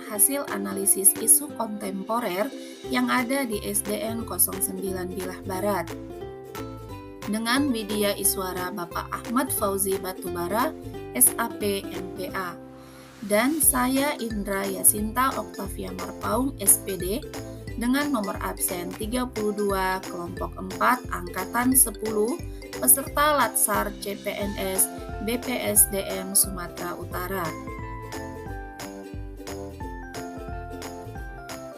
hasil analisis isu kontemporer yang ada di SDN 09 Bilah Barat. Dengan Widya Iswara Bapak Ahmad Fauzi Batubara, SAP MPA. Dan saya Indra Yasinta Oktavia Marpaung, SPD, dengan nomor absen 32, kelompok 4, angkatan 10, peserta Latsar CPNS BPSDM Sumatera Utara.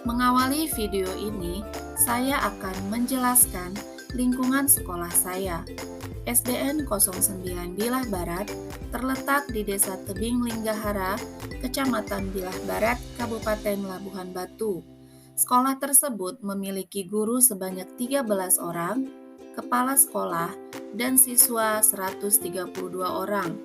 Mengawali video ini, saya akan menjelaskan lingkungan sekolah saya. SDN 09 Bilah Barat terletak di Desa Tebing Linggahara, Kecamatan Bilah Barat, Kabupaten Labuhan Batu. Sekolah tersebut memiliki guru sebanyak 13 orang, kepala sekolah, dan siswa 132 orang.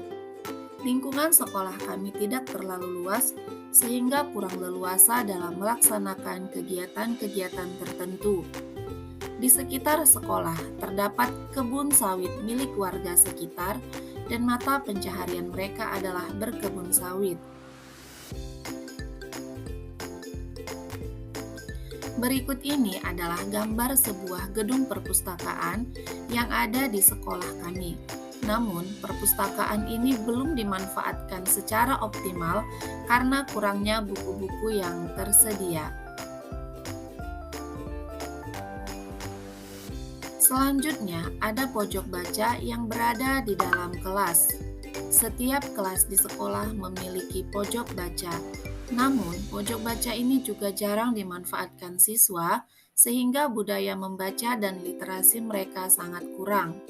Lingkungan sekolah kami tidak terlalu luas, sehingga kurang leluasa dalam melaksanakan kegiatan-kegiatan tertentu. Di sekitar sekolah terdapat kebun sawit milik warga sekitar, dan mata pencaharian mereka adalah berkebun sawit. Berikut ini adalah gambar sebuah gedung perpustakaan yang ada di sekolah kami. Namun, perpustakaan ini belum dimanfaatkan secara optimal karena kurangnya buku-buku yang tersedia. Selanjutnya, ada pojok baca yang berada di dalam kelas. Setiap kelas di sekolah memiliki pojok baca. Namun, pojok baca ini juga jarang dimanfaatkan siswa, sehingga budaya membaca dan literasi mereka sangat kurang.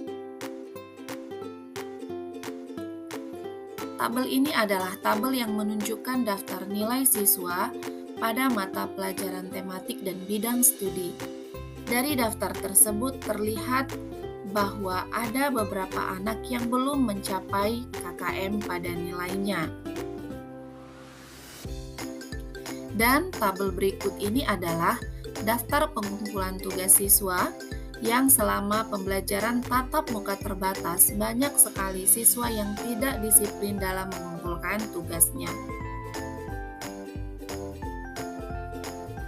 Tabel ini adalah tabel yang menunjukkan daftar nilai siswa pada mata pelajaran tematik dan bidang studi. Dari daftar tersebut terlihat bahwa ada beberapa anak yang belum mencapai KKM pada nilainya. Dan tabel berikut ini adalah daftar pengumpulan tugas siswa yang selama pembelajaran tatap muka terbatas banyak sekali siswa yang tidak disiplin dalam mengumpulkan tugasnya.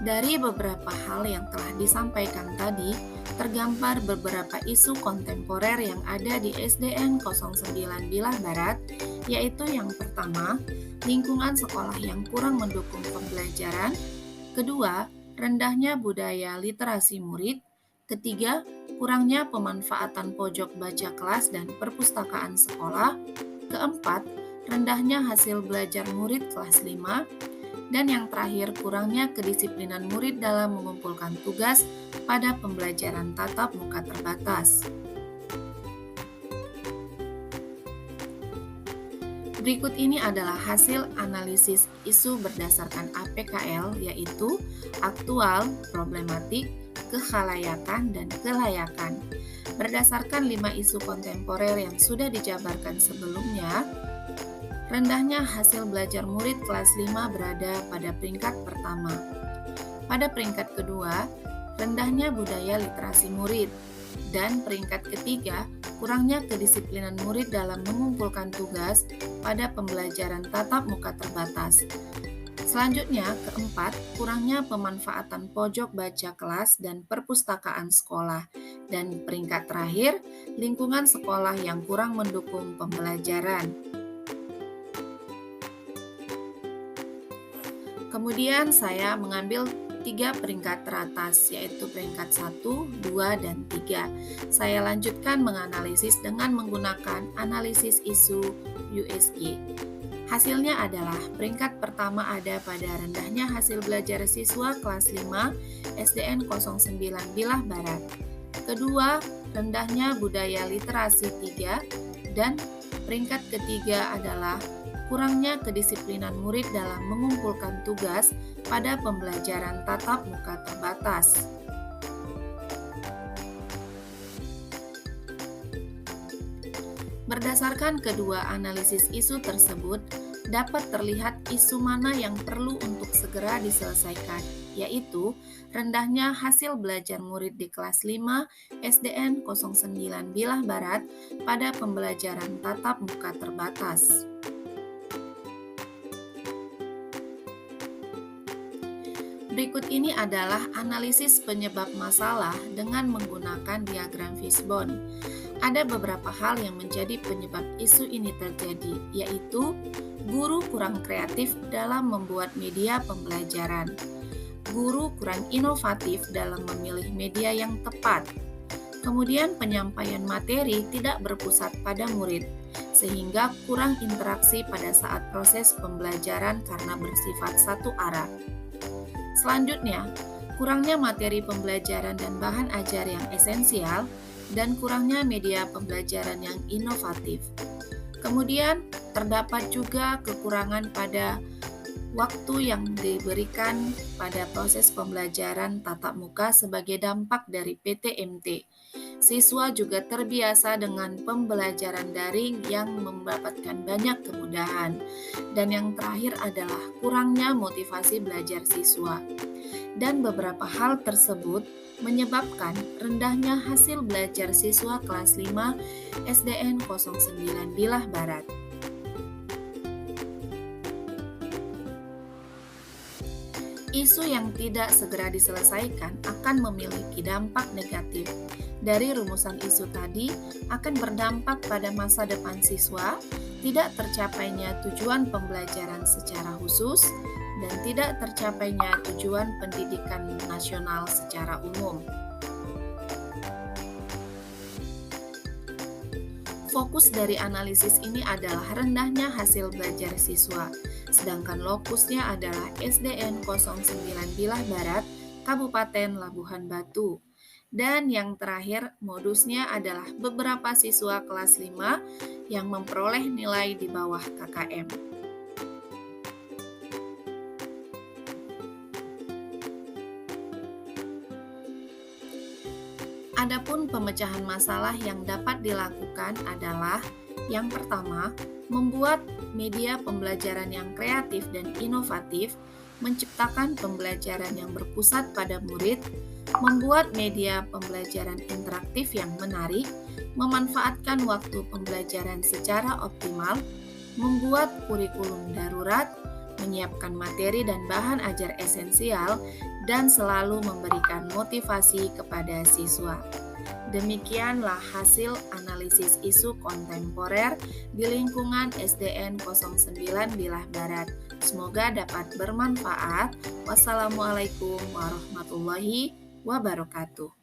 Dari beberapa hal yang telah disampaikan tadi, tergambar beberapa isu kontemporer yang ada di SDN 09 Bilah Barat, yaitu yang pertama, lingkungan sekolah yang kurang mendukung pembelajaran. Kedua, rendahnya budaya literasi murid. Ketiga, kurangnya pemanfaatan pojok baca kelas dan perpustakaan sekolah. Keempat, rendahnya hasil belajar murid kelas 5. Dan yang terakhir, kurangnya kedisiplinan murid dalam mengumpulkan tugas pada pembelajaran tatap muka terbatas. Berikut ini adalah hasil analisis isu berdasarkan APKL, yaitu aktual, problematik, kekhalayakan, dan kelayakan. Berdasarkan 5 isu kontemporer yang sudah dijabarkan sebelumnya, rendahnya hasil belajar murid kelas 5 berada pada peringkat pertama. Pada peringkat kedua, rendahnya budaya literasi murid. Dan peringkat ketiga, kurangnya kedisiplinan murid dalam mengumpulkan tugas pada pembelajaran tatap muka terbatas. Selanjutnya, keempat, kurangnya pemanfaatan pojok baca kelas dan perpustakaan sekolah. Dan peringkat terakhir, lingkungan sekolah yang kurang mendukung pembelajaran. Kemudian saya mengambil 3 peringkat teratas, yaitu peringkat 1, 2, dan 3. Saya lanjutkan menganalisis dengan menggunakan analisis isu USG. Hasilnya adalah peringkat pertama ada pada rendahnya hasil belajar siswa kelas 5 SDN 09 Bilah Barat. Kedua, rendahnya budaya literasi 3, dan peringkat ketiga adalah kurangnya kedisiplinan murid dalam mengumpulkan tugas pada pembelajaran tatap muka terbatas. Berdasarkan kedua analisis isu tersebut, dapat terlihat isu mana yang perlu untuk segera diselesaikan, yaitu rendahnya hasil belajar murid di kelas 5 SDN 09 Bilah Barat pada pembelajaran tatap muka terbatas. Berikut ini adalah analisis penyebab masalah dengan menggunakan diagram fishbone. Ada beberapa hal yang menjadi penyebab isu ini terjadi, yaitu guru kurang kreatif dalam membuat media pembelajaran, guru kurang inovatif dalam memilih media yang tepat, kemudian penyampaian materi tidak berpusat pada murid, sehingga kurang interaksi pada saat proses pembelajaran karena bersifat satu arah. Selanjutnya, kurangnya materi pembelajaran dan bahan ajar yang esensial, dan kurangnya media pembelajaran yang inovatif. Kemudian, terdapat juga kekurangan pada waktu yang diberikan pada proses pembelajaran tatap muka sebagai dampak dari PTMT. Siswa juga terbiasa dengan pembelajaran daring yang mendapatkan banyak kemudahan. Dan yang terakhir adalah kurangnya motivasi belajar siswa. Dan beberapa hal tersebut menyebabkan rendahnya hasil belajar siswa kelas 5 SDN 09 Bilah Barat. Isu yang tidak segera diselesaikan akan memiliki dampak negatif. Dari rumusan isu tadi akan berdampak pada masa depan siswa, tidak tercapainya tujuan pembelajaran secara khusus, dan tidak tercapainya tujuan pendidikan nasional secara umum. Fokus dari analisis ini adalah rendahnya hasil belajar siswa, sedangkan lokusnya adalah SDN 09 Bilah Barat, Kabupaten Labuhan Batu. Dan yang terakhir, modusnya adalah beberapa siswa kelas 5 yang memperoleh nilai di bawah KKM. Adapun pemecahan masalah yang dapat dilakukan adalah yang pertama, membuat media pembelajaran yang kreatif dan inovatif, menciptakan pembelajaran yang berpusat pada murid, membuat media pembelajaran interaktif yang menarik, memanfaatkan waktu pembelajaran secara optimal, membuat kurikulum darurat, menyiapkan materi dan bahan ajar esensial, dan selalu memberikan motivasi kepada siswa. Demikianlah hasil analisis isu kontemporer di lingkungan SDN 09 Bilah Barat. Semoga dapat bermanfaat. Wassalamualaikum warahmatullahi wabarakatuh.